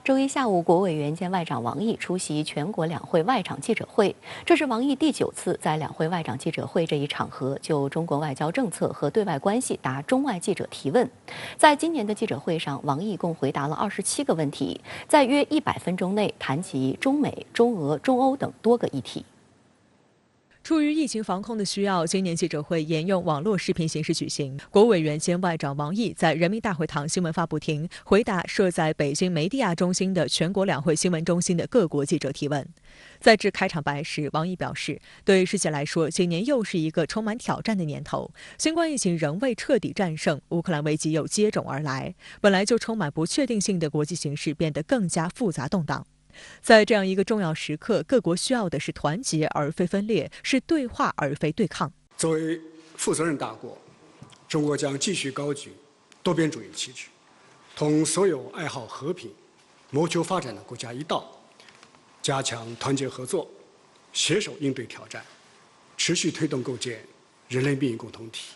周一下午，国委员兼外长王毅出席全国两会外长记者会。这是王毅第9次在两会外长记者会这一场合就中国外交政策和对外关系答中外记者提问。在今年的记者会上，王毅共回答了27个问题，在约100分钟内谈及中美、中俄、中欧等多个议题。 出于疫情防控的需要，今年记者会沿用网络视频形式举行。国委员兼外长王毅在人民大会堂新闻发布厅回答设在北京梅地亚中心的全国两会新闻中心的各国记者提问。在致开场白时，王毅表示，对世界来说，今年又是一个充满挑战的年头。新冠疫情仍未彻底战胜，乌克兰危机又接踵而来，本来就充满不确定性的国际形势变得更加复杂动荡。 在这样一个重要时刻，各国需要的是团结而非分裂，是对话而非对抗。作为负责任大国，中国将继续高举多边主义旗帜，同所有爱好和平、谋求发展的国家一道，加强团结合作，携手应对挑战，持续推动构建人类命运共同体，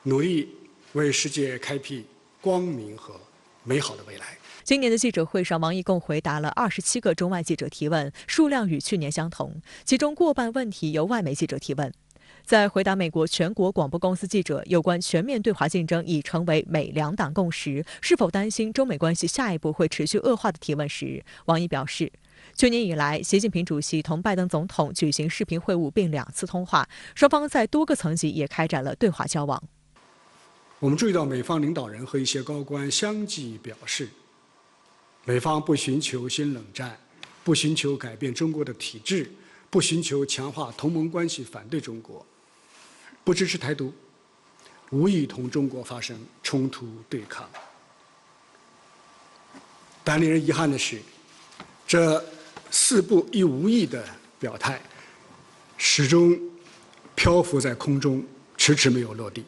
努力为世界开辟光明和美好的未来。 今年的记者会上，王毅共回答了27个中外记者提问，数量与去年相同，其中过半问题由外媒记者提问。在回答美国全国广播公司记者有关全面对华竞争已成为美两党共识，是否担心中美关系下一步会持续恶化的提问时，王毅表示，去年以来，习近平主席同拜登总统举行视频会晤并2次通话，双方在多个层级也开展了对话交往。我们注意到，美方领导人和一些高官相继表示。 美方不寻求新冷战，不寻求改变中国的体制，不寻求强化同盟关系反对中国，不支持台独，无意同中国发生冲突对抗。但令人遗憾的是，这4不1无意的表态，始终漂浮在空中，迟迟没有落地。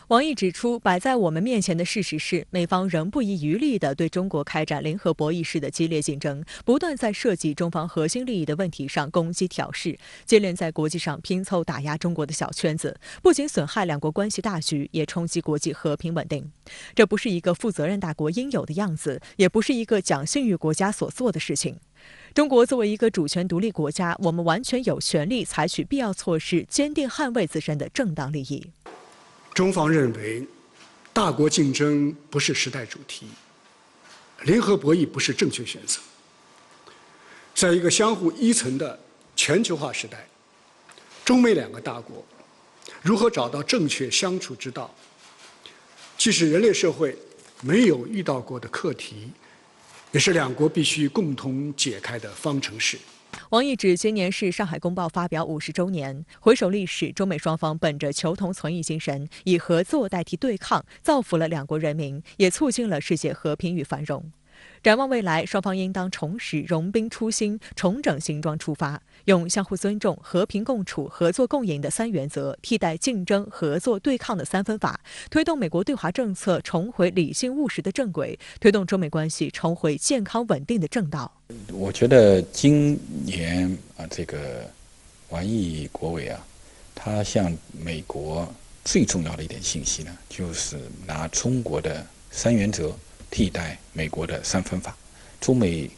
王毅指出，摆在我们面前的事实是，美方仍不遗余力地对中国开展零和博弈式的激烈竞争，不断在涉及中方核心利益的问题上攻击挑事，接连在国际上拼凑打压中国的小圈子，不仅损害两国关系大局，也冲击国际和平稳定。这不是一个负责任大国应有的样子，也不是一个讲信誉国家所做的事情。 中国作为一个主权独立国家，我们完全有权利采取必要措施，坚定捍卫自身的正当利益。 中方认为，大国竞争不是时代主题，零和博弈不是正确选择。在一个相互依存的全球化时代，中美2个大国如何找到正确相处之道，既是人类社会没有遇到过的课题，也是2国必须共同解开的方程式。 王毅指，今年是上海公报发表50周年，回首历史，中美双方本着求同存异精神，以合作代替对抗，造福了2国人民，也促进了世界和平与繁荣。展望未来，双方应当重拾融冰初心，重整新装出发，用相互尊重、和平共处、合作共赢的3原则替代竞争、合作、对抗的3分法，推动美国对华政策重回理性务实的正轨，推动中美关系重回健康稳定的正道。我觉得今年这个王毅国委他向美国最重要的一点信息呢，就是拿中国的3原则。 替代美国的3分法，中美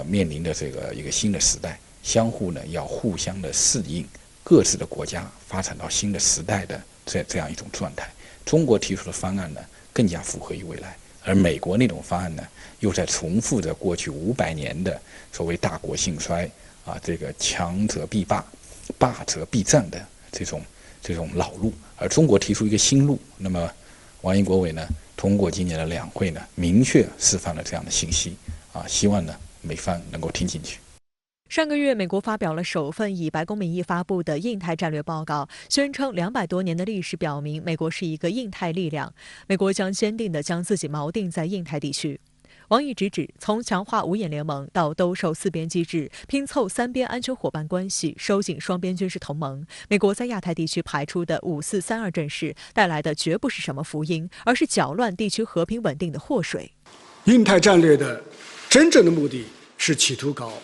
面临的这个一个新的时代，相互呢要互相的适应，各自的国家发展到新的时代的这样一种状态。中国提出的方案呢更加符合于未来，而美国那种方案呢又在重复着过去500年的所谓大国兴衰这个强者必霸，霸者必战的这种老路，而中国提出一个新路。那么王毅国委呢？ 通过今年的两会呢，明确释放了这样的信息希望呢美方能够听进去。上个月，美国发表了首份以白宫名义发布的印太战略报告，宣称200多年的历史表明，美国是一个印太力量，美国将坚定地将自己锚定在印太地区。 王毅直指，从强化5眼联盟到兜售4边机制，拼凑3边安全伙伴关系，收紧双边军事同盟，美国在亚太地区排出的5432阵势，带来的绝不是什么福音，而是搅乱地区和平稳定的祸水。印太战略的真正的目的是企图搞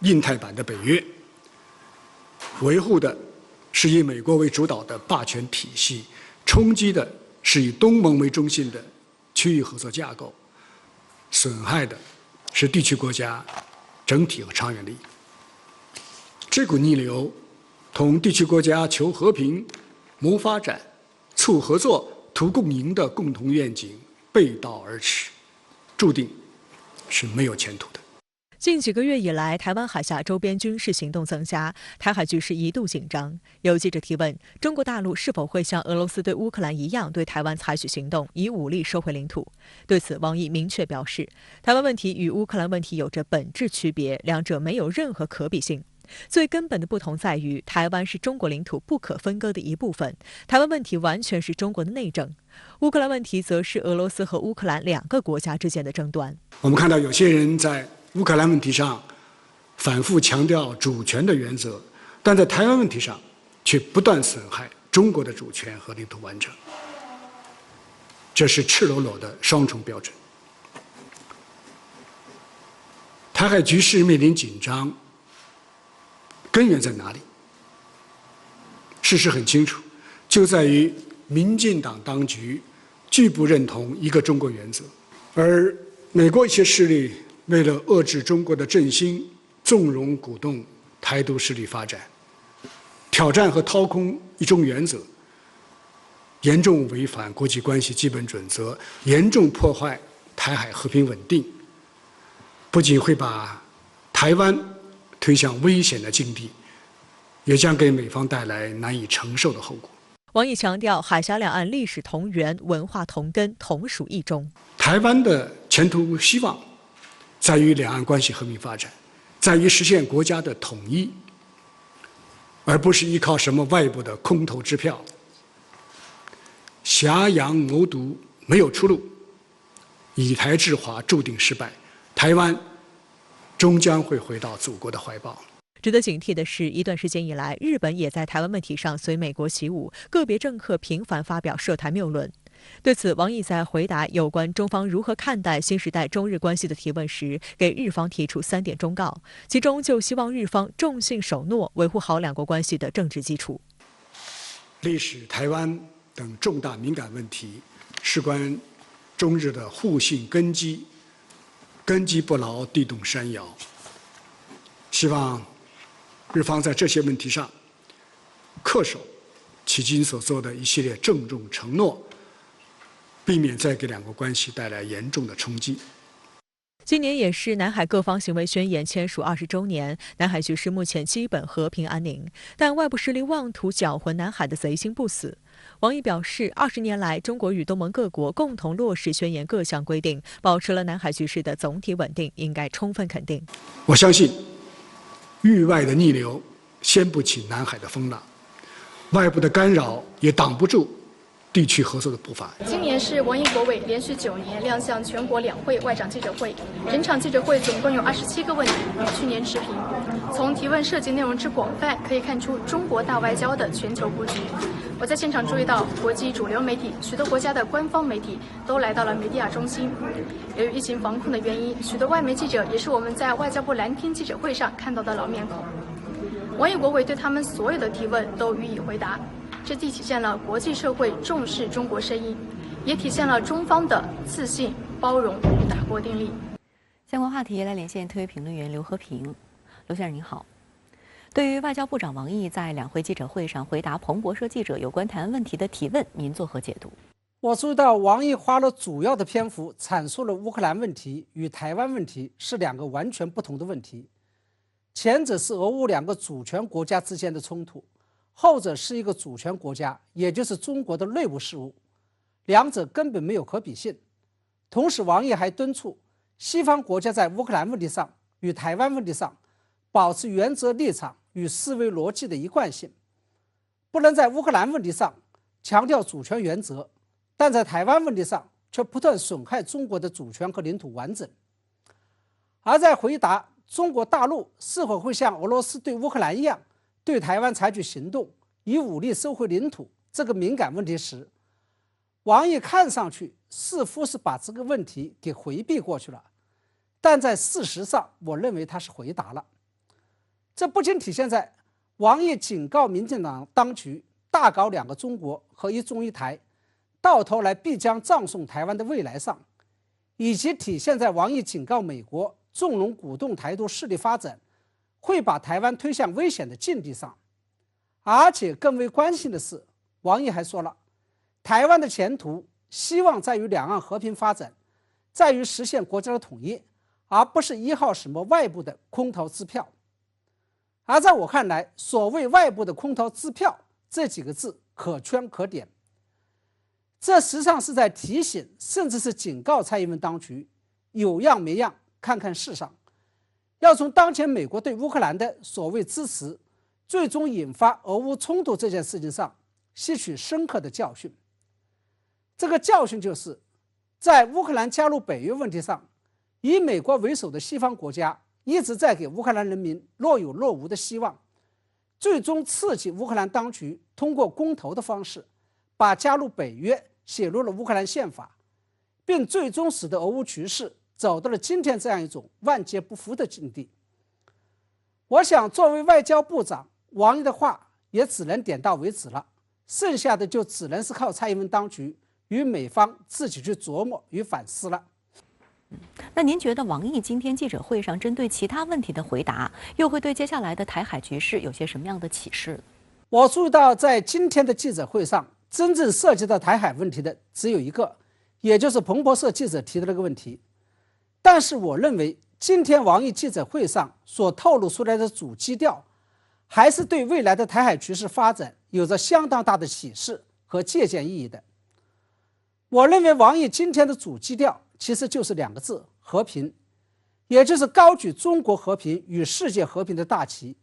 印太版的北约，维护的是以美国为主导的霸权体系，冲击的是以东盟为中心的区域合作架构。损害的是地区国家整体和长远利益。这股逆流同地区国家求和平、谋发展、促合作、图共赢的共同愿景背道而驰，注定是没有前途的。近几个月以来，台湾海峡周边军事行动增加，台海局势一度紧张。有记者提问：中国大陆是否会像俄罗斯对乌克兰一样，对台湾采取行动，以武力收回领土？对此，王毅明确表示，台湾问题与乌克兰问题有着本质区别，两者没有任何可比性。最根本的不同在于，台湾是中国领土不可分割的一部分，台湾问题完全是中国的内政；乌克兰问题则是俄罗斯和乌克兰两个国家之间的争端。我们看到有些人在乌克兰问题上反复强调主权的原则，但在台湾问题上却不断损害中国的主权和领土完整，这是赤裸裸的双重标准。台海局势面临紧张，根源在哪里？事实很清楚，就在于民进党当局拒不认同一个中国原则，而美国一些势力为了遏制中国的振兴，纵容鼓动台独势力发展，挑战和掏空一中原则，严重违反国际关系基本准则，严重破坏台海和平稳定，不仅会把台湾推向危险的境地，也将给美方带来难以承受的后果。王毅强调，海峡两岸历史同源，文化同根，同属一中。台湾的前途希望在于两岸关系和平发展，在于实现国家的统一，而不是依靠什么外部的空头支票。挟洋谋独没有出路，以台制华注定失败，台湾终将会回到祖国的怀抱。值得警惕的是，一段时间以来，日本也在台湾问题上随美国起舞，个别政客频繁发表涉台谬论。对此，王毅在回答有关中方如何看待新时代中日关系的提问时，给日方提出3点忠告，其中就希望日方重信守诺，维护好两国关系的政治基础。历史、台湾等重大敏感问题，事关中日的互信根基，根基不牢，地动山摇。希望日方在这些问题上恪守迄今所做的一系列郑重承诺，避免再给两国关系带来严重的冲击。今年也是南海各方行为宣言签署20周年，南海局势目前基本和平安宁，但外部势力妄图搅浑南海的贼心不死。王毅表示，20年来，中国与东盟各国共同落实宣言各项规定，保持了南海局势的总体稳定，应该充分肯定。我相信，域外的逆流掀不起南海的风浪，外部的干扰也挡不住地区合作的步伐。今年是王毅国委连续9年亮相全国两会外长记者会，整场记者会总共有27个问题，与去年持平。从提问涉及内容之广泛，可以看出中国大外交的全球布局。我在现场注意到，国际主流媒体、许多国家的官方媒体都来到了媒体亚中心。由于疫情防控的原因，许多外媒记者也是我们在外交部蓝天记者会上看到的老面孔。王毅国委对他们所有的提问都予以回答。这既体现了国际社会重视中国声音，也体现了中方的自信、包容与打破定力。相关话题来连线特约评论员刘和平。刘先生您好，对于外交部长王毅在两会记者会上回答彭博社记者有关台湾问题的提问，您作何解读？我注意到王毅花了主要的篇幅阐述了乌克兰问题与台湾问题是两个完全不同的问题，前者是俄乌两个主权国家之间的冲突，后者是一个主权国家，也就是中国的内部事务，两者根本没有可比性。同时，王毅还敦促西方国家在乌克兰问题上与台湾问题上保持原则立场与思维逻辑的一贯性，不能在乌克兰问题上强调主权原则，但在台湾问题上却不断损害中国的主权和领土完整。而在回答中国大陆是否会像俄罗斯对乌克兰一样对台湾采取行动，以武力收回领土这个敏感问题时，王毅看上去似乎是把这个问题给回避过去了，但在事实上，我认为他是回答了。这不仅体现在王毅警告民进党当局大搞两个中国和一中一台，到头来必将葬送台湾的未来上，以及体现在王毅警告美国纵容鼓动台独势力发展，会把台湾推向危险的境地上。而且更为关心的是，王毅还说了，台湾的前途希望在于两岸和平发展，在于实现国家的统一，而不是依靠什么外部的空头支票。而在我看来，所谓外部的空头支票这几个字可圈可点，这实际上是在提醒甚至是警告蔡英文当局，有样没样看看世上，要从当前美国对乌克兰的所谓支持最终引发俄乌冲突这件事情上吸取深刻的教训。这个教训就是在乌克兰加入北约问题上，以美国为首的西方国家一直在给乌克兰人民若有若无的希望，最终刺激乌克兰当局通过公投的方式把加入北约写入了乌克兰宪法，并最终使得俄乌局势走到了今天这样一种万劫不复的境地。我想作为外交部长，王毅的话也只能点到为止了，剩下的就只能是靠蔡英文当局与美方自己去琢磨与反思了。那您觉得王毅今天记者会上针对其他问题的回答，又会对接下来的台海局势有些什么样的启示？我注意到在今天的记者会上，真正涉及到台海问题的只有一个，也就是彭博社记者提的那个问题。但是我认为今天王毅记者会上所透露出来的主基调，还是对未来的台海局势发展有着相当大的启示和借鉴意义的。我认为王毅今天的主基调其实就是两个字：和平，也就是高举中国和平与世界和平的大旗，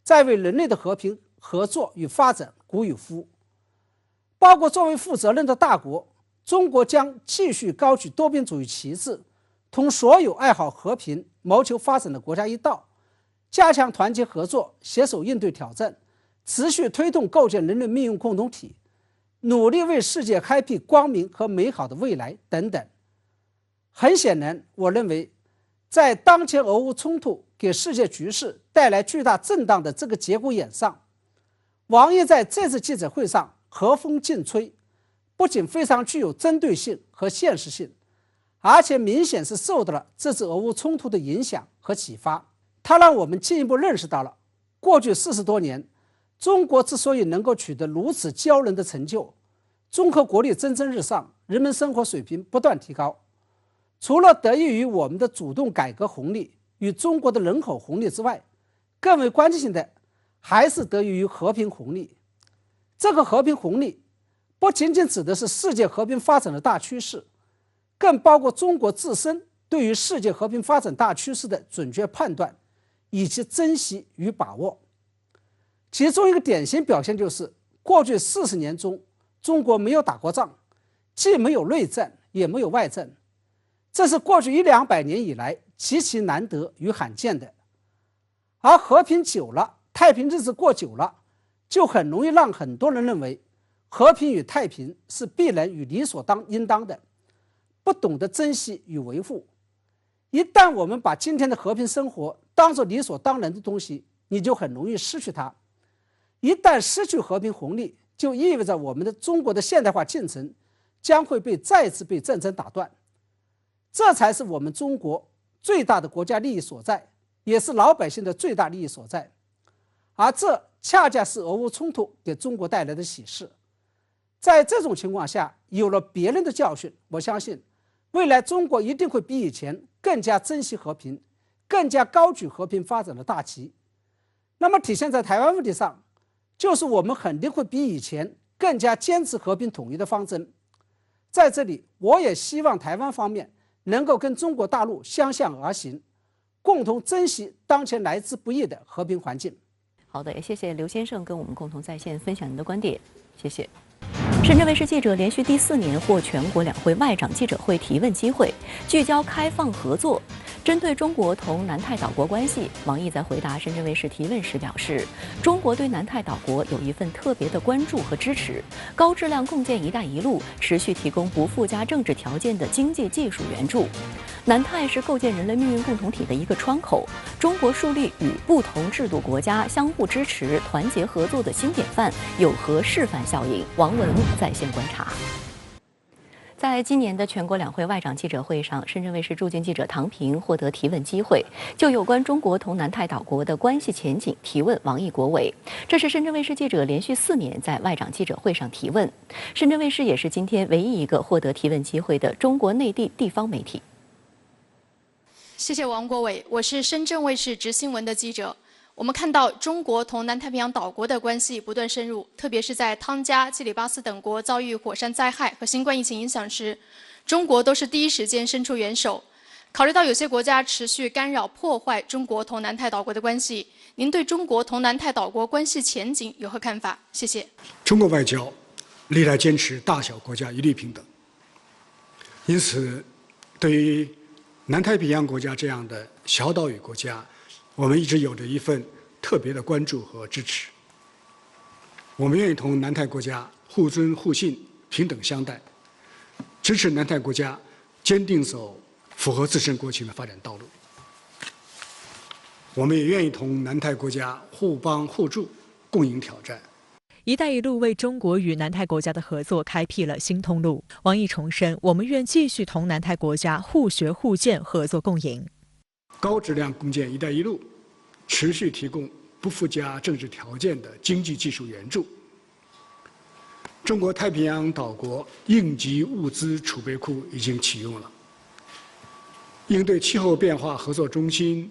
在为人类的和平合作与发展鼓与呼。包括作为负责任的大国，中国将继续高举多边主义旗帜，同所有爱好和平谋求发展的国家一道，加强团结合作，携手应对挑战，持续推动构建人类命运共同体，努力为世界开辟光明和美好的未来等等。很显然，我认为在当前俄乌冲突给世界局势带来巨大震荡的这个节骨眼上，王毅在这次记者会上和风劲吹，不仅非常具有针对性和现实性，而且明显是受到了这次俄乌冲突的影响和启发。它让我们进一步认识到了过去40多年中国之所以能够取得如此骄人的成就，综合国力蒸蒸日上，人们生活水平不断提高，除了得益于我们的主动改革红利与中国的人口红利之外，更为关键性的还是得益于和平红利。这个和平红利不仅仅指的是世界和平发展的大趋势，更包括中国自身对于世界和平发展大趋势的准确判断以及珍惜与把握。其中一个典型表现就是过去40年中，中国没有打过仗，既没有内战也没有外战，这是过去100-200年以来极其难得与罕见的。而和平久了，太平日子过久了，就很容易让很多人认为和平与太平是必然与理所应当的，不懂得珍惜与维护。一旦我们把今天的和平生活当作理所当然的东西，你就很容易失去它。一旦失去和平红利，就意味着我们的中国的现代化进程将会再次被战争打断。这才是我们中国最大的国家利益所在，也是老百姓的最大利益所在。而这恰恰是俄乌冲突给中国带来的启示。在这种情况下，有了别人的教训，我相信未来中国一定会比以前更加珍惜和平，更加高举和平发展的大旗。那么体现在台湾问题上，就是我们肯定会比以前更加坚持和平统一的方针。在这里，我也希望台湾方面能够跟中国大陆相向而行，共同珍惜当前来之不易的和平环境。好的，也谢谢刘先生跟我们共同在线分享您的观点，谢谢。深圳卫视记者连续第4年获全国两会外长记者会提问机会，聚焦开放合作。针对中国同南太岛国关系，王毅在回答深圳卫视提问时表示，中国对南太岛国有一份特别的关注和支持，高质量共建“一带一路”，持续提供不附加政治条件的经济技术援助。南太是构建人类命运共同体的一个窗口，中国树立与不同制度国家相互支持、团结合作的新典范，有何示范效应？王文在线观察。在今年的全国两会外长记者会上，深圳卫视驻京记者唐平获得提问机会，就有关中国同南太岛国的关系前景提问王毅国委。这是深圳卫视记者连续4年在外长记者会上提问。深圳卫视也是今天唯一一个获得提问机会的中国内地地方媒体。谢谢王国伟，我是深圳卫视直新闻的记者。我们看到中国同南太平洋岛国的关系不断深入，特别是在汤加、基里巴斯等国遭遇火山灾害和新冠疫情影响时，中国都是第一时间伸出援手。考虑到有些国家持续干扰破坏中国同南太岛国的关系，您对中国同南太岛国关系前景有何看法？谢谢。中国外交历来坚持大小国家一律平等，因此，对于南太平洋国家这样的小岛屿国家，我们一直有着一份特别的关注和支持。我们愿意同南太国家互尊互信、平等相待，支持南太国家坚定走符合自身国情的发展道路。我们也愿意同南太国家互帮互助，共赢挑战。“一带一路”为中国与南太国家的合作开辟了新通路。王毅重申，我们愿继续同南太国家互学互鉴，合作共赢。高质量共建“一带一路”，持续提供不附加政治条件的经济技术援助。中国太平洋岛国应急物资储备库已经启用了，应对气候变化合作中心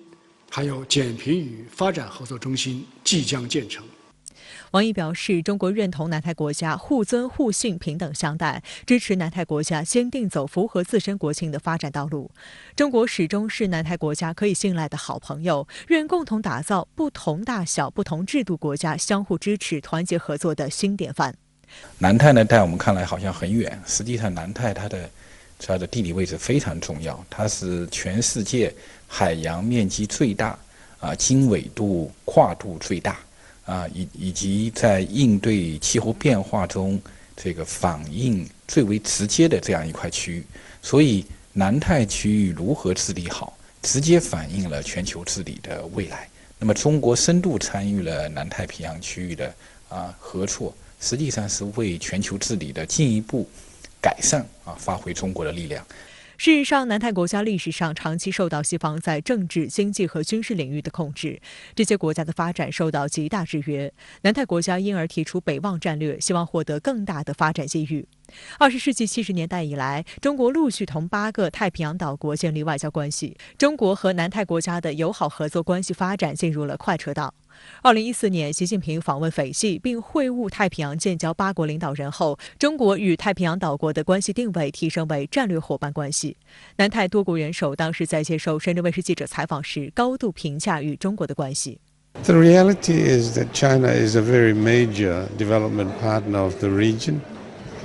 还有减贫与发展合作中心即将建成。王毅表示，中国认同南太国家互尊互信、平等相待，支持南太国家坚定走符合自身国情的发展道路。中国始终是南太国家可以信赖的好朋友，愿共同打造不同大小、不同制度国家相互支持、团结合作的新典范。南太呢，在我们看来好像很远，实际上南太它的地理位置非常重要，它是全世界海洋面积最大、经纬度跨度最大。以及在应对气候变化中这个反应最为直接的这样一块区域，所以南太区域如何治理好，直接反映了全球治理的未来。那么，中国深度参与了南太平洋区域的合作，实际上是为全球治理的进一步改善发挥中国的力量。事实上，南太国家历史上长期受到西方在政治、经济和军事领域的控制，这些国家的发展受到极大制约。南太国家因而提出北望战略，希望获得更大的发展机遇。20世纪70年代以来，中国陆续同8个太平洋岛国建立外交关系，中国和南太国家的友好合作关系发展进入了快车道。2014年，习近平访问斐济并会晤太平洋建交8国领导人后，中国与太平洋岛国的关系定位提升为战略伙伴关系。南太多国元首当时在接受深圳卫视记者采访时，高度评价与中国的关系。The reality is that China is a very major development partner of the region.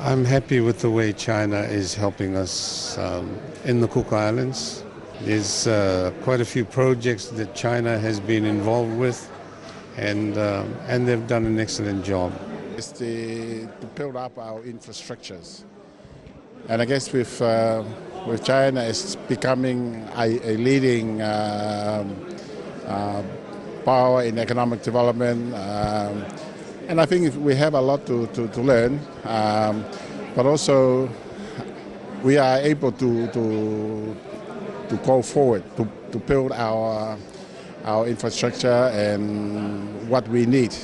I'm happy with the way China is helping us in the Cook Islands. There's quite a few projects that China has been involved with, and they've done an excellent job. It's to build up our infrastructures, and I guess with China, it's becoming a leading power in economic development. And I think we have a lot to learn, but also we are able to go forward to build our infrastructure, and what we need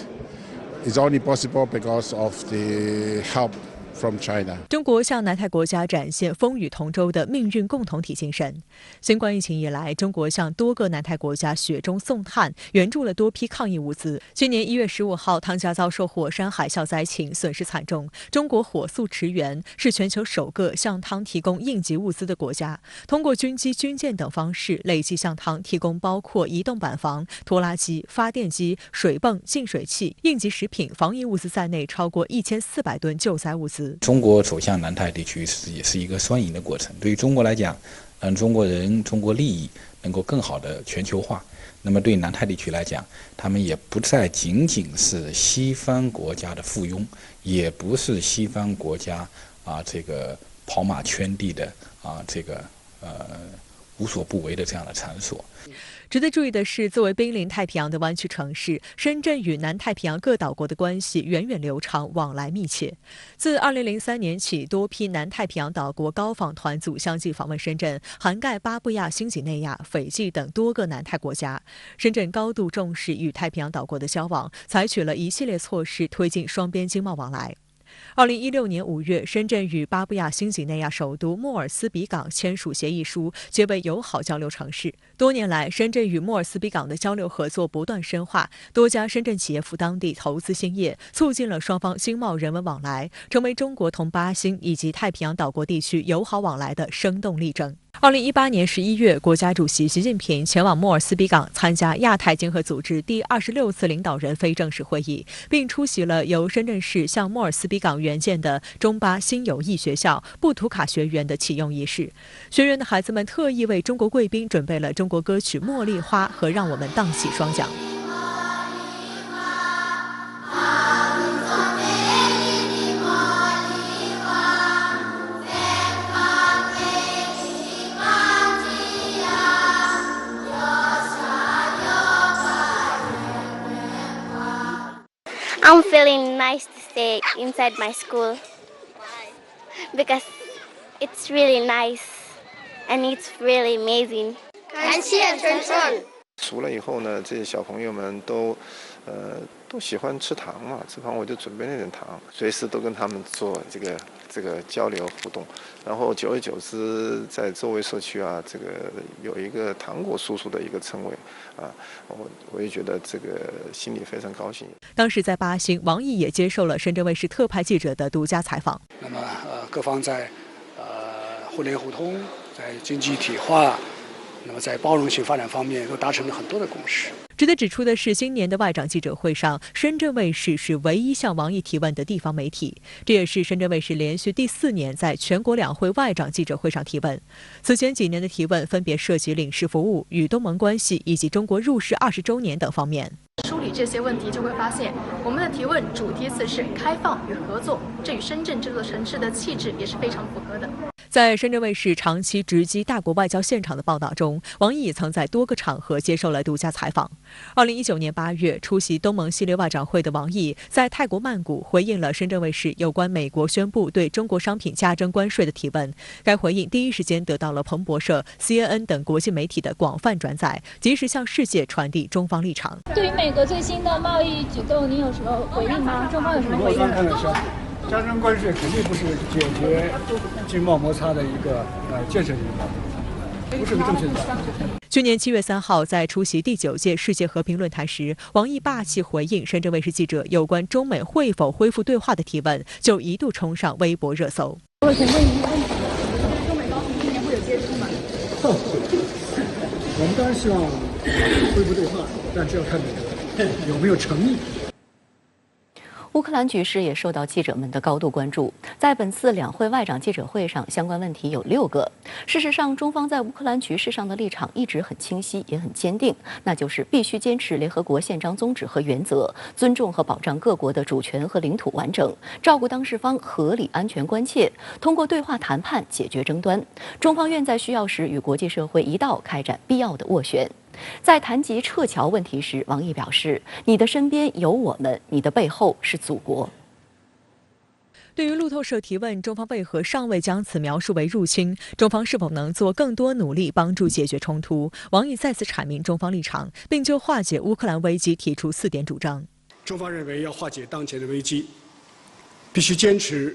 is only possible because of the help from China. 中国向南太国家展现风雨同舟的命运共同体精神。新冠疫情以来，中国向多个南太国家雪中送炭，援助了多批抗疫物资。去年1月15号，汤加遭受火山海啸灾情，损失惨重。中国火速驰援，是全球首个向汤提供应急物资的国家。通过军机、军舰等方式，累计向汤提供包括移动板房、拖拉机、发电机、水泵、净水器、应急食品、防疫物资在内，超过1400吨救灾物资。中国走向南太地区也是一个双赢的过程。对于中国来讲，让中国人、中国利益能够更好的全球化。那么对南太地区来讲，他们也不再仅仅是西方国家的附庸，也不是西方国家这个跑马圈地的无所不为的这样的场所。值得注意的是，作为濒临太平洋的湾区城市，深圳与南太平洋各岛国的关系源远流长，往来密切。自2003年起，多批南太平洋岛国高访团组相继访问深圳，涵盖巴布亚新几内亚、斐济等多个南太国家。深圳高度重视与太平洋岛国的交往，采取了一系列措施推进双边经贸往来。2016年5月，深圳与巴布亚新几内亚首都莫尔斯比港签署协议书，结为友好交流城市。多年来，深圳与莫尔斯比港的交流合作不断深化，多家深圳企业赴当地投资兴业，促进了双方经贸人文往来，成为中国同巴新以及太平洋岛国地区友好往来的生动例证。2018年11月，国家主席习近平前往莫尔斯比港参加亚太经合组织第26次领导人非正式会议，并出席了由深圳市向莫尔斯比港援建的中巴新友谊学校布图卡学园的启用仪式。学园的孩子们特意为中国贵宾准备了中国歌曲《茉莉花》和《让我们荡起双桨》。I'm feeling nice to stay inside my school because it's really nice and it's really amazing. 感谢春春。熟了以后呢，这些小朋友们都喜欢吃糖嘛，吃糖我就准备那点糖，随时都跟他们做这个交流互动。然后久而久之，在周围社区啊，这个有一个糖果叔叔的一个称谓啊，我也觉得这个心里非常高兴。当时在巴新，王毅也接受了深圳卫视特派记者的独家采访。那么各方在互联互通，在经济体化，那么在包容性发展方面都达成了很多的共识。值得指出的是，今年的外长记者会上，深圳卫视是唯一向王毅提问的地方媒体，这也是深圳卫视连续第4年在全国两会外长记者会上提问。此前几年的提问分别涉及领事服务、与东盟关系以及中国入世20周年等方面。梳理这些问题，就会发现我们的提问主题词是开放与合作，这与深圳这座城市的气质也是非常符合的。在深圳卫视长期直击大国外交现场的报道中，王毅也曾在多个场合接受了独家采访。2019年8月，出席东盟系列外长会的王毅在泰国曼谷回应了深圳卫视有关美国宣布对中国商品加征关税的提问。该回应第一时间得到了彭博社、CNN 等国际媒体的广泛转载，及时向世界传递中方立场。对于美国最新的贸易举动，您有什么回应吗？中方有什么回应？加征关税肯定不是解决经贸摩擦的一个建设性的方法，不是个正确的方法。去年7月3号，在出席第9届世界和平论坛时，王毅霸气回应深圳卫视记者有关中美会否恢复对话的提问，就一度冲上微博热搜。我想问一个问题，中美高层今年会有接触吗？我们当然希望恢复对话，但是要看美国有没有诚意。乌克兰局势也受到记者们的高度关注。在本次两会外长记者会上，相关问题有6个。事实上，中方在乌克兰局势上的立场一直很清晰，也很坚定，那就是必须坚持联合国宪章宗旨和原则，尊重和保障各国的主权和领土完整，照顾当事方合理安全关切，通过对话谈判解决争端。中方愿在需要时与国际社会一道开展必要的斡旋。在谈及撤侨问题时，王毅表示：“你的身边有我们，你的背后是祖国。”对于路透社提问中方为何尚未将此描述为入侵，中方是否能做更多努力帮助解决冲突，王毅再次阐明中方立场，并就化解乌克兰危机提出4点主张。中方认为，要化解当前的危机，必须坚持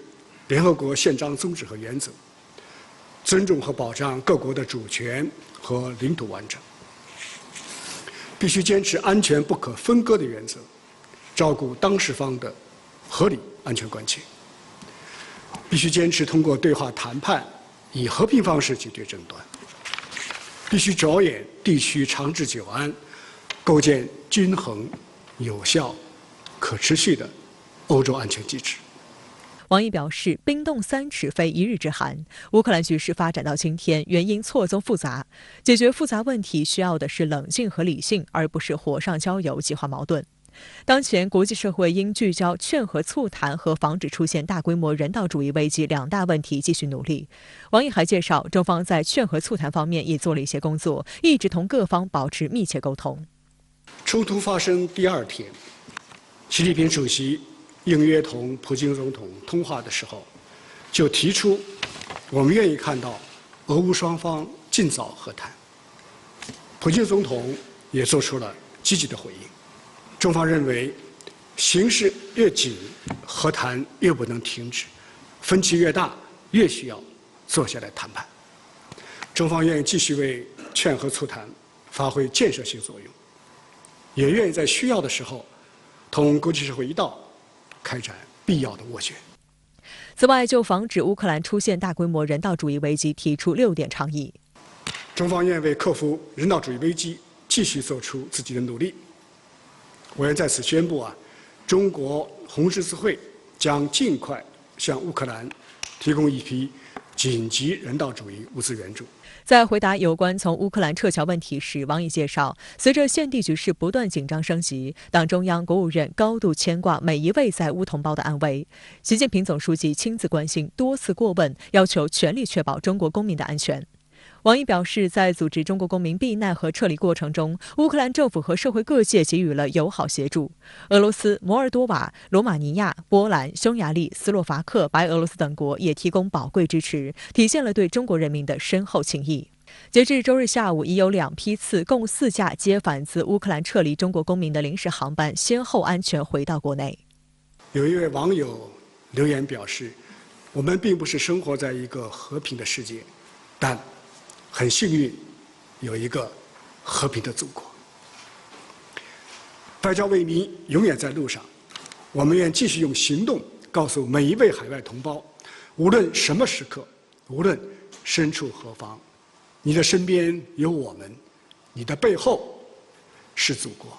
联合国宪章宗旨和原则，尊重和保障各国的主权和领土完整。必须坚持安全不可分割的原则，照顾当事方的合理安全关切。必须坚持通过对话谈判，以和平方式解决争端。必须着眼地区长治久安，构建均衡、有效、可持续的欧洲安全机制。王毅表示，冰冻3尺非一日之寒。乌克兰局势发展到今天，原因错综复杂，解决复杂问题需要的是冷静和理性，而不是火上浇油激化矛盾。当前国际社会应聚焦劝和促谈和防止出现大规模人道主义危机两大问题继续努力。王毅还介绍，中方在劝和促谈方面也做了一些工作，一直同各方保持密切沟通。冲突发生第2天，习近平主席应约同普京总统通话的时候，就提出我们愿意看到俄乌双方尽早和谈。普京总统也做出了积极的回应。中方认为，形势越紧，和谈越不能停止；分歧越大，越需要坐下来谈判。中方愿意继续为劝和促谈发挥建设性作用，也愿意在需要的时候，同国际社会一道开展必要的斡旋。此外，就防止乌克兰出现大规模人道主义危机，提出6点倡议。中方愿为克服人道主义危机继续做出自己的努力。我愿在此宣布中国红十字会将尽快向乌克兰提供一批紧急人道主义物资援助。在回答有关从乌克兰撤侨问题时，王毅介绍，随着现地局势不断紧张升级，党中央、国务院高度牵挂每一位在乌同胞的安危。习近平总书记亲自关心，多次过问，要求全力确保中国公民的安全。王毅表示，在组织中国公民避难和撤离过程中，乌克兰政府和社会各界给予了友好协助。俄罗斯、摩尔多瓦、罗马尼亚、波兰、匈牙利、斯洛伐克、白俄罗斯等国也提供宝贵支持，体现了对中国人民的深厚情谊。截至周日下午，已有2批次，共4架接返自乌克兰撤离中国公民的临时航班先后安全回到国内。有一位网友留言表示，我们并不是生活在一个和平的世界，但很幸运有一个和平的祖国。外交为民永远在路上，我们愿继续用行动告诉每一位海外同胞，无论什么时刻，无论身处何方，你的身边有我们，你的背后是祖国。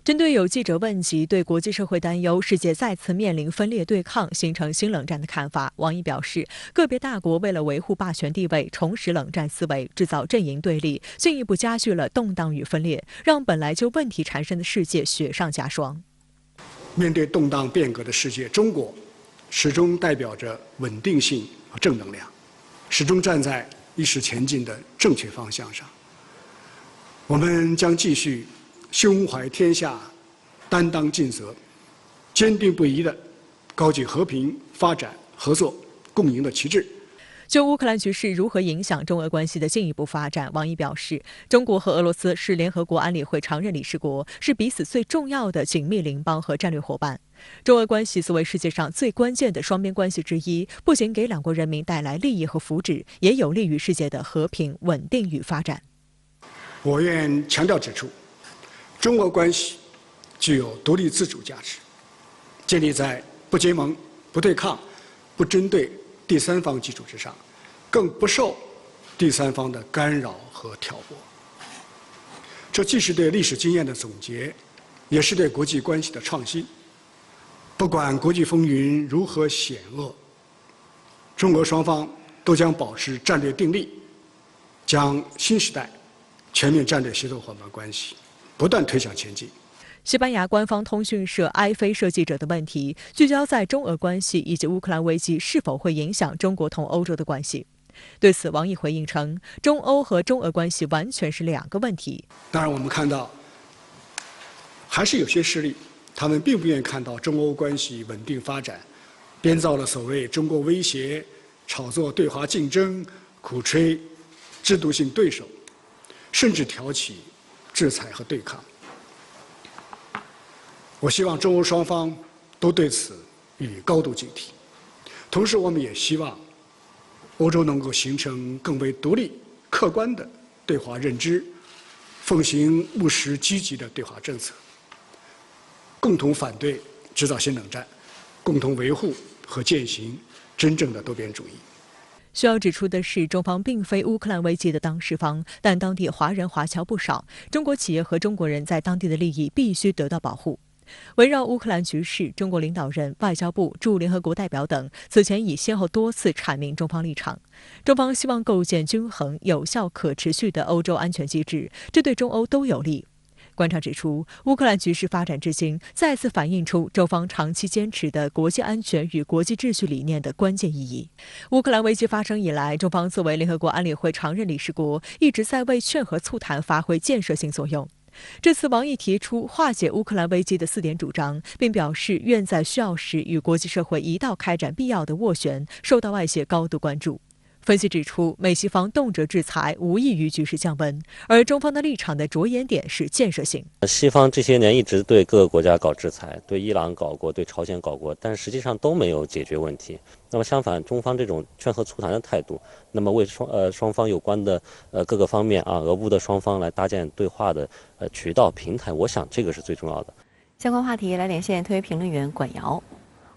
针对有记者问及对国际社会担忧世界再次面临分裂对抗、形成新冷战的看法，王毅表示，个别大国为了维护霸权地位，重拾冷战思维，制造阵营对立，进一步加剧了动荡与分裂，让本来就问题缠身的世界雪上加霜。面对动荡变革的世界，中国始终代表着稳定性和正能量，始终站在一时前进的正确方向上。我们将继续胸怀天下，担当尽责，坚定不移地高举和平、发展、合作、共赢的旗帜。就乌克兰局势如何影响中俄关系的进一步发展，王毅表示，中国和俄罗斯是联合国安理会常任理事国，是彼此最重要的紧密邻邦和战略伙伴。中俄关系作为世界上最关键的双边关系之一，不仅给2国人民带来利益和福祉，也有利于世界的和平、稳定与发展。我愿强调指出，中俄关系具有独立自主价值，建立在不结盟、不对抗、不针对第三方基础之上，更不受第三方的干扰和挑拨。这既是对历史经验的总结，也是对国际关系的创新。不管国际风云如何险恶，中俄双方都将保持战略定力，将新时代全面战略协作伙伴关系不断推向前进。西班牙官方通讯社埃菲社记者的问题聚焦在中俄关系以及乌克兰危机是否会影响中国同欧洲的关系。对此，王毅回应称，中欧和中俄关系完全是2个问题。当然，我们看到还是有些势力，他们并不愿意看到中欧关系稳定发展，编造了所谓中国威胁，炒作对华竞争，鼓吹制度性对手，甚至挑起制裁和对抗。我希望中欧双方都对此予以高度警惕。同时，我们也希望欧洲能够形成更为独立、客观的对华认知，奉行务实积极的对华政策，共同反对制造新冷战，共同维护和践行真正的多边主义。需要指出的是，中方并非乌克兰危机的当事方，但当地华人华侨不少，中国企业和中国人在当地的利益必须得到保护。围绕乌克兰局势，中国领导人、外交部驻联合国代表等此前已先后多次阐明中方立场。中方希望构建均衡、有效、可持续的欧洲安全机制，这对中欧都有利。观察指出，乌克兰局势发展至今，再次反映出中方长期坚持的国际安全与国际秩序理念的关键意义。乌克兰危机发生以来，中方作为联合国安理会常任理事国，一直在为劝和促谈发挥建设性作用。这次王毅提出化解乌克兰危机的4点主张，并表示愿在需要时与国际社会一道开展必要的斡旋，受到外界高度关注。分析指出，美西方动辄制裁无异于局势降温，而中方的立场的着眼点是建设性。西方这些年一直对各个国家搞制裁，对伊朗搞过，对朝鲜搞过，但实际上都没有解决问题。那么相反，中方这种劝和促谈的态度，那么为双方有关的各个方面俄乌的双方来搭建对话的渠道平台，我想这个是最重要的。相关话题来连线特约评论员管瑶，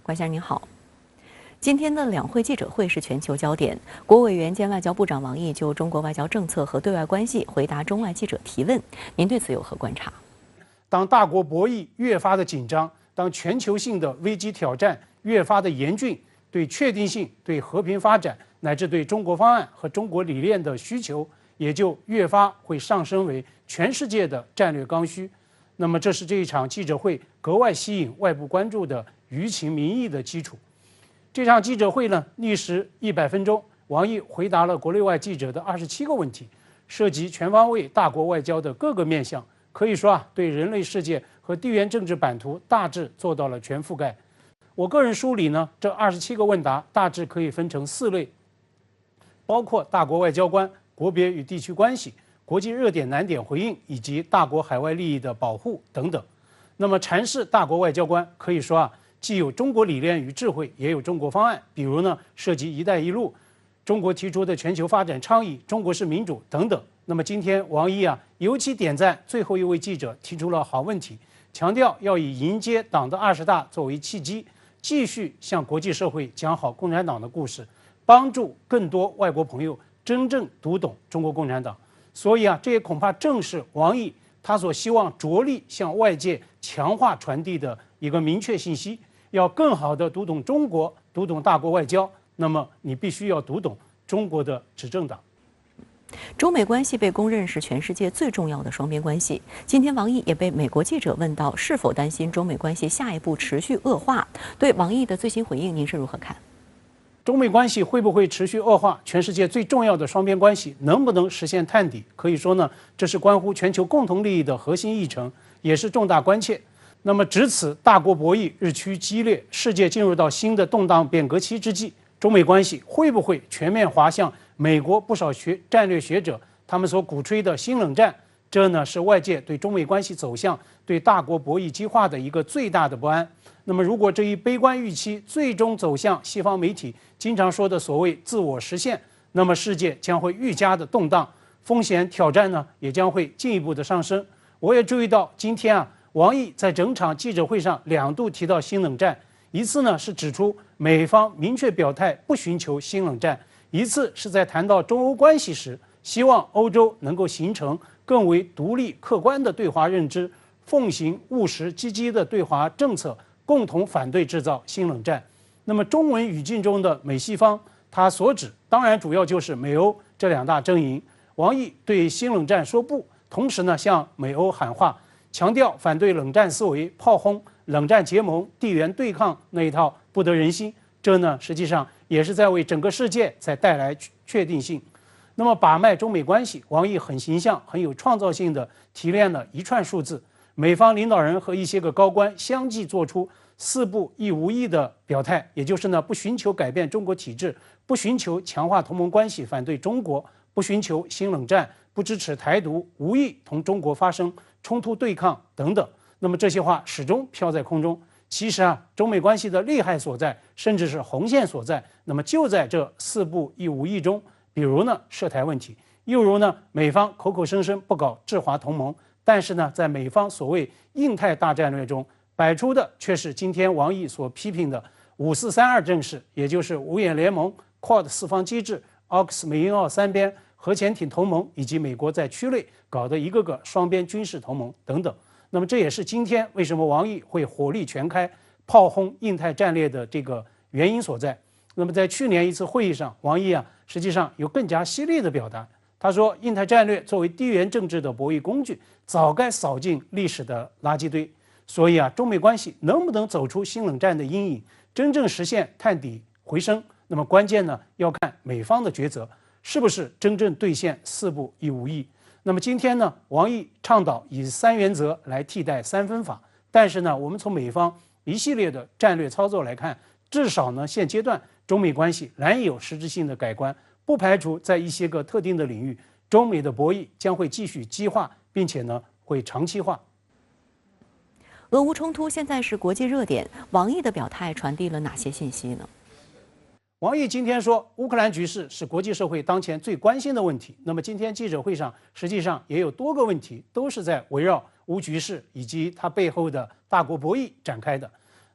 管先生您好。今天的两会记者会是全球焦点，国委员兼外交部长王毅就中国外交政策和对外关系回答中外记者提问，您对此有何观察？当大国博弈越发的紧张，当全球性的危机挑战越发的严峻，对确定性、对和平发展乃至对中国方案和中国理念的需求，也就越发会上升为全世界的战略刚需。那么，这是这一场记者会格外吸引外部关注的舆情民意的基础。这场记者会呢，历时100分钟，王毅回答了国内外记者的27个问题，涉及全方位大国外交的各个面向，可以说对人类世界和地缘政治版图大致做到了全覆盖。我个人梳理呢，这27个问答大致可以分成4类，包括大国外交观、国别与地区关系、国际热点难点回应以及大国海外利益的保护等等。那么阐释大国外交观，可以说既有中国理念与智慧，也有中国方案。比如呢，涉及“一带一路”，中国提出的全球发展倡议、中国式民主等等。那么今天王毅尤其点赞最后一位记者提出了好问题，强调要以迎接党的20大作为契机，继续向国际社会讲好共产党的故事，帮助更多外国朋友真正读懂中国共产党。所以这也恐怕正是王毅他所希望着力向外界强化传递的一个明确信息。要更好地读懂中国，读懂大国外交，那么你必须要读懂中国的执政党。中美关系被公认是全世界最重要的双边关系。今天王毅也被美国记者问到是否担心中美关系下一步持续恶化。对王毅的最新回应，您是如何看？中美关系会不会持续恶化？全世界最重要的双边关系能不能实现探底？可以说呢，这是关乎全球共同利益的核心议程，也是重大关切。那么，值此大国博弈日趋激烈，世界进入到新的动荡变革期之际，中美关系会不会全面滑向美国不少战略学者他们所鼓吹的新冷战？这呢是外界对中美关系走向、对大国博弈激化的一个最大的不安。那么，如果这一悲观预期最终走向西方媒体经常说的所谓自我实现，那么世界将会愈加的动荡，风险挑战呢也将会进一步的上升。我也注意到今天王毅在整场记者会上2度提到新冷战，一次呢是指出美方明确表态不寻求新冷战，一次是在谈到中欧关系时，希望欧洲能够形成更为独立客观的对华认知，奉行务实积极的对华政策，共同反对制造新冷战。那么中文语境中的美西方，它所指当然主要就是美欧这2大阵营。王毅对新冷战说不，同时呢向美欧喊话，强调反对冷战思维、炮轰、冷战结盟、地缘对抗那一套不得人心。这呢，实际上也是在为整个世界在带来确定性。那么把脉中美关系，王毅很形象、很有创造性的提炼了一串数字。美方领导人和一些个高官相继做出4不一无意的表态，也就是呢，不寻求改变中国体制，不寻求强化同盟关系，反对中国，不寻求新冷战，不支持台独，无意同中国发生冲突对抗等等。那么这些话始终飘在空中。其实中美关系的厉害所在，甚至是红线所在，那么就在这4不一无意中。比如呢，涉台问题；又如呢，美方口口声声不搞制华同盟，但是呢，在美方所谓印太大战略中，摆出的却是今天王毅所批评的5432阵势，也就是五眼联盟、Quad 4方机制、AUKUS 美英澳3边核潜艇同盟，以及美国在区内搞的一个个双边军事同盟等等。那么这也是今天为什么王毅会火力全开炮轰印太战略的这个原因所在。那么在去年一次会议上，王毅实际上有更加犀利的表达。他说，印太战略作为地缘政治的博弈工具，早该扫进历史的垃圾堆。所以中美关系能不能走出新冷战的阴影，真正实现探底回升，那么关键呢要看美方的抉择是不是真正兑现4不1无意。那么今天呢，王毅倡导以3原则来替代3分法，但是呢，我们从美方一系列的战略操作来看，至少呢现阶段中美关系难以有实质性的改观，不排除在一些个特定的领域，中美的博弈将会继续激化，并且呢会长期化。俄乌冲突现在是国际热点，王毅的表态传递了哪些信息呢？王毅今天说，乌克兰局势是国际社会当前最关心的问题。那么今天记者会上，实际上也有多个问题都是在围绕乌局势以及它背后的大国博弈展开的。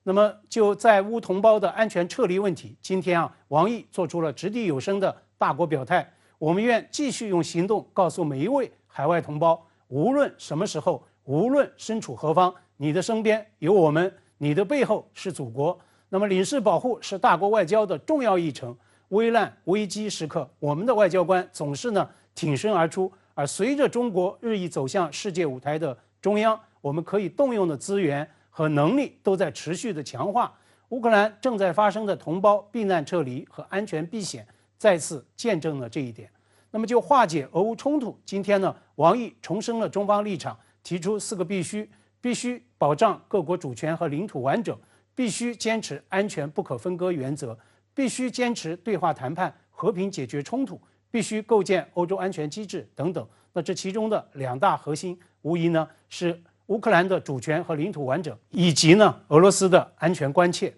那么就在乌同胞的安全撤离问题，今天王毅做出了掷地有声的大国表态。我们愿继续用行动告诉每一位海外同胞，无论什么时候，无论身处何方，你的身边有我们，你的背后是祖国。那么领事保护是大国外交的重要议程，危难危机时刻，我们的外交官总是挺身而出。而随着中国日益走向世界舞台的中央，我们可以动用的资源和能力都在持续的强化。乌克兰正在发生的同胞避难撤离和安全避险，再次见证了这一点。那么就化解俄乌冲突，今天王毅重申了中方立场，提出4个必须：必须保障各国主权和领土完整，必须坚持安全不可分割原则，必须坚持对话谈判和平解决冲突，必须构建欧洲安全机制等等。那这其中的2大核心，无疑是乌克兰的主权和领土完整，以及俄罗斯的安全关切。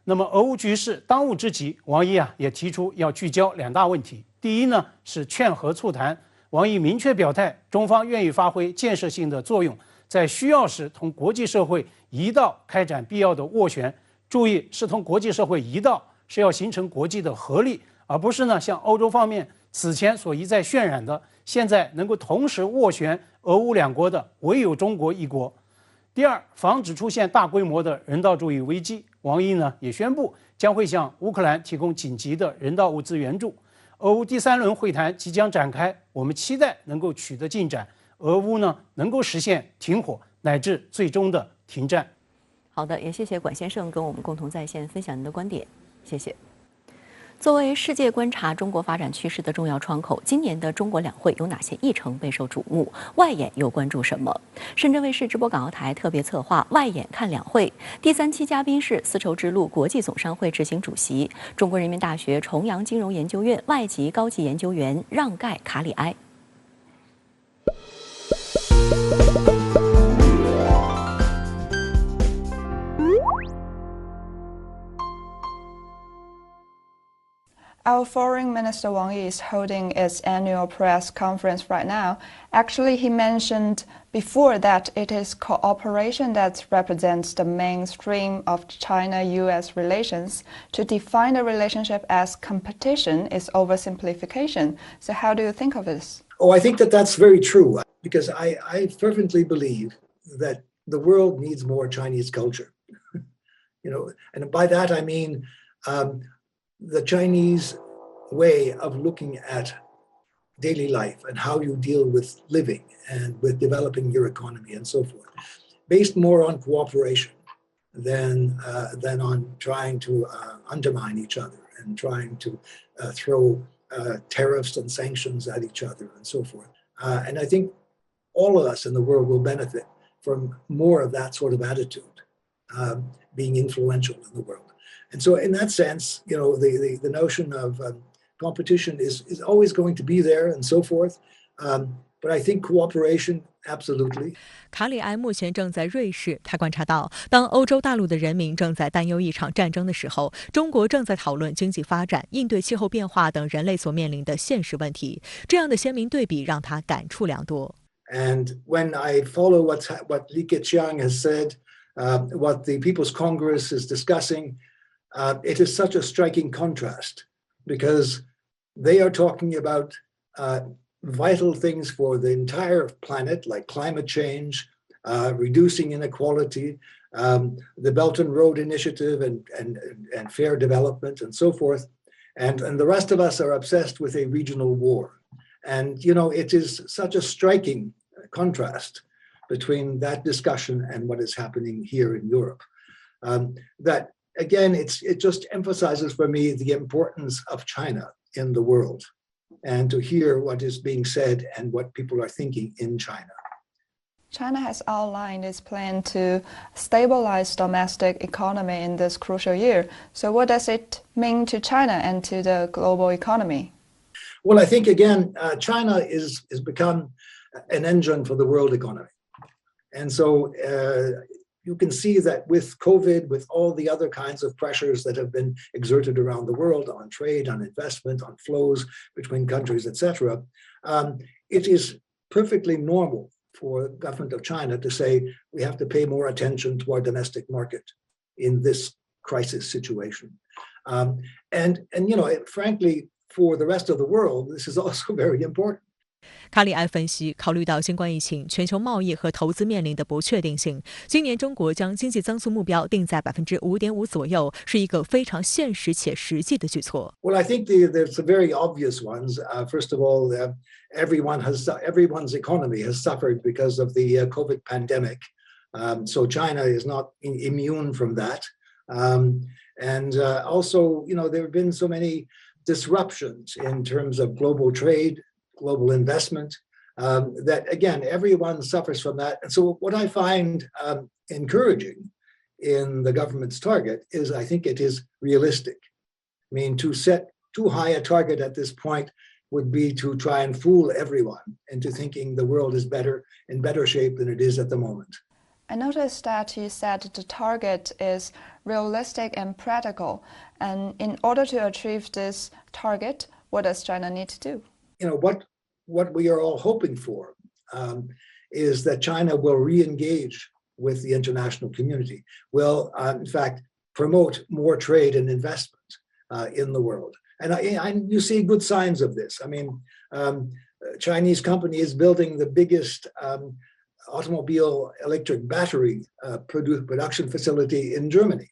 那么俄乌局势当务之急，王毅也提出要聚焦2大问题。第一是劝和促谈，王毅明确表态，中方愿意发挥建设性的作用，在需要时同国际社会一道开展必要的斡旋。注意，是同国际社会一道，是要形成国际的合力，而不是像欧洲方面此前所一再渲染的，现在能够同时斡旋俄乌2国的唯有中国一国。第二，防止出现大规模的人道主义危机，王毅也宣布将会向乌克兰提供紧急的人道物资援助。俄乌第3轮会谈即将展开，我们期待能够取得进展，俄乌能够实现停火乃至最终的停战。好的，也谢谢管先生跟我们共同在线分享您的观点，谢谢。作为世界观察中国发展趋势的重要窗口，今年的中国两会有哪些议程备受瞩目？外眼又关注什么？深圳卫视直播港澳台特别策划《外眼看两会》，第3期嘉宾是丝绸之路国际总商会执行主席、中国人民大学重阳金融研究院外籍高级研究员让盖卡里埃。Our Foreign Minister Wang Yi is holding its annual press conference right now. Actually, he mentioned before that it is cooperation that represents the mainstream of China-US relations. To define the relationship as competition is oversimplification. So how do you think of this? Oh, I think that that's very true, because I fervently believe that the world needs more Chinese culture. And by that I mean the Chinese way of looking at daily life and how you deal with living and with developing your economy and so forth, based more on cooperation than on trying to undermine each other and trying to throw tariffs and sanctions at each other and so forth. And I think all of us in the world will benefit from more of that sort of attitude being influential in the world. And so in that sense, the notion of competition is always going to be there and so forth. But I think cooperation, absolutely. 卡里埃目前正在瑞士，他观察到，当欧洲大陆的人民正在担忧一场战争的时候，中国正在讨论经济发展、应对气候变化等人类所面临的现实问题。这样的鲜明对比让他感触良多。And when I follow what Li Keqiang has said, what the People's Congress is discussing, it is such a striking contrast, because they are talking about vital things for the entire planet, like climate change, reducing inequality, the Belt and Road Initiative and fair development and so forth. And the rest of us are obsessed with a regional war. And, it is such a striking contrast between that discussion and what is happening here in Europe. That again, it just emphasizes for me the importance of China in the world, and to hear what is being said and what people are thinking in China. China has outlined its plan to stabilize domestic economy in this crucial year. So what does it mean to China and to the global economy? Well, I think, again, China has become an engine for the world economy. And so you can see that with COVID, with all the other kinds of pressures that have been exerted around the world on trade, on investment, on flows between countries, etc., it is perfectly normal for the government of China to say we have to pay more attention to our domestic market in this crisis situation. And you know, frankly, for the rest of the world, this is also very important. 卡里埃分析，考虑到新冠疫情、全球贸易和投资面临的不确定性，今年中国将经济增速目标定在5.5%左右，是一个非常现实且实际的举措。Well, I think there's the very obvious ones. First of all, everyone's economy has suffered because of the COVID pandemic, so China is not immune from that. And also, you know, there have been so many disruptions in terms of global trade, global investment, that again, everyone suffers from that. And so what I find encouraging in the government's target is I think it is realistic. I mean, to set too high a target at this point would be to try and fool everyone into thinking the world is in better shape than it is at the moment. I noticed that you said the target is realistic and practical. And in order to achieve this target, what does China need to do? You know, what we are all hoping for is that China will re-engage with the international community, will in fact promote more trade and investment in the world. And you see good signs of this. I mean, Chinese company is building the biggest automobile electric battery production facility in Germany.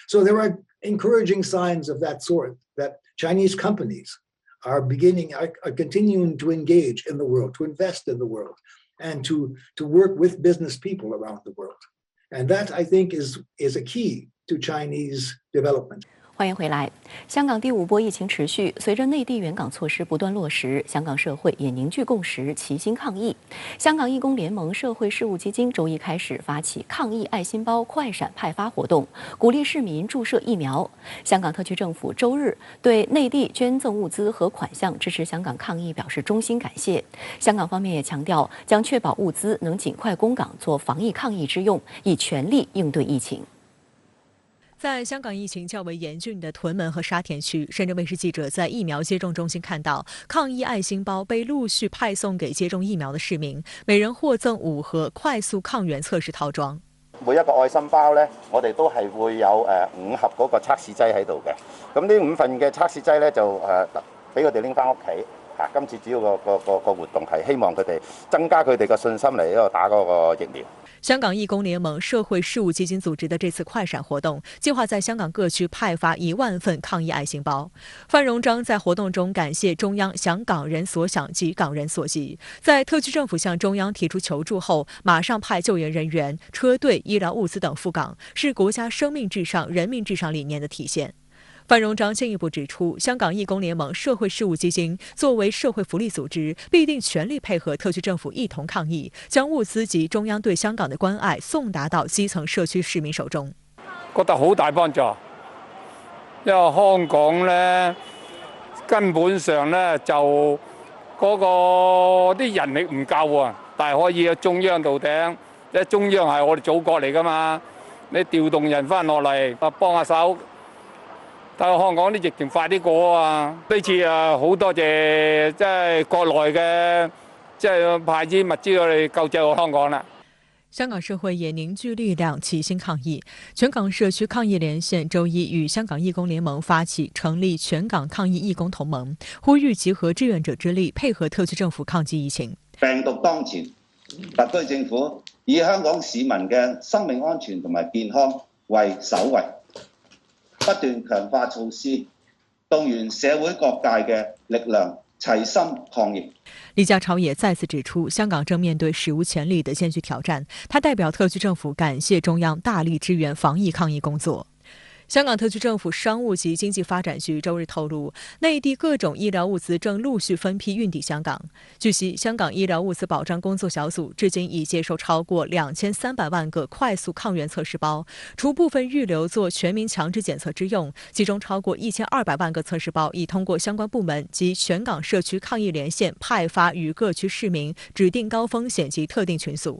So there are encouraging signs of that sort, that Chinese companies are continuing to engage in the world, to invest in the world, and to work with business people around the world. And that, I think, is a key to Chinese development. 欢迎回来。香港第5波疫情持续，随着内地援港措施不断落实，香港社会也凝聚共识，齐心抗疫。香港义工联盟社会事务基金周一开始发起抗疫爱心包快闪派发活动，鼓励市民注射疫苗。香港特区政府周日对内地捐赠物资和款项支持香港抗疫表示衷心感谢。香港方面也强调，将确保物资能尽快供港做防疫抗疫之用，以全力应对疫情。在香港疫情较为严峻的屯门和沙田区，深圳卫视记者在疫苗接种中心看到抗疫爱心包被陆续派送给接种疫苗的市民，每人获赠5盒快速抗原測試套裝。每一個愛心包呢，我哋都係會有5盒嗰個測試劑喺度嘅。咁呢5份嘅測試劑呢，就俾佢哋拎翻屋企。今次主要個活動係希望佢哋增加佢哋嘅信心嚟呢度打嗰個疫苗。香港義工聯盟社會事務基金組織的這次快閃活動，計劃在香港各區派發1萬份抗疫愛心包。范榮章在活動中感謝中央想港人所想及港人所急，在特區政府向中央提出求助後，馬上派救援人員、車隊、醫療物資等赴港，是國家生命至上、人民至上理念的體現。范榮章進一步指出，香港義工聯盟社會事務基金作為社會福利組織，必定全力配合特區政府一同抗疫，將物資及中央對香港的關愛送達到基層社區市民手中。覺得好大幫助，因為香港呢根本上呢就嗰個啲人力唔夠啊，但係可以喺中央度頂，因為中央係我哋祖國嚟㗎嘛，你調動人翻落嚟幫下手。睇下香港啲疫情快啲過啊！呢次好多謝即係國內嘅即係派啲物資我哋救濟香港啦。香港社會也凝聚力量，齊心抗疫。全港社區抗疫連線周一與香港義工聯盟發起成立全港抗疫義工同盟，呼籲集合志願者之力，配合特區政府抗擊疫情。病毒當前，特區政府以香港市民嘅生命安全同埋健康為首位。不斷強化措施，動員社會各界嘅力量，齊心抗疫。李家超也再次指出，香港正面对史无前例的艰巨挑战。他代表特区政府感谢中央大力支援防疫抗疫工作。香港特区政府商务及经济发展局周日透露，内地各种医疗物资正陆续分批运抵香港。据悉，香港医疗物资保障工作小组至今已接收超过2300万个快速抗原测试包，除部分预留做全民强制检测之用，其中超过1200万个测试包已通过相关部门及全港社区抗疫连线派发予各区市民指定高风险及特定群组。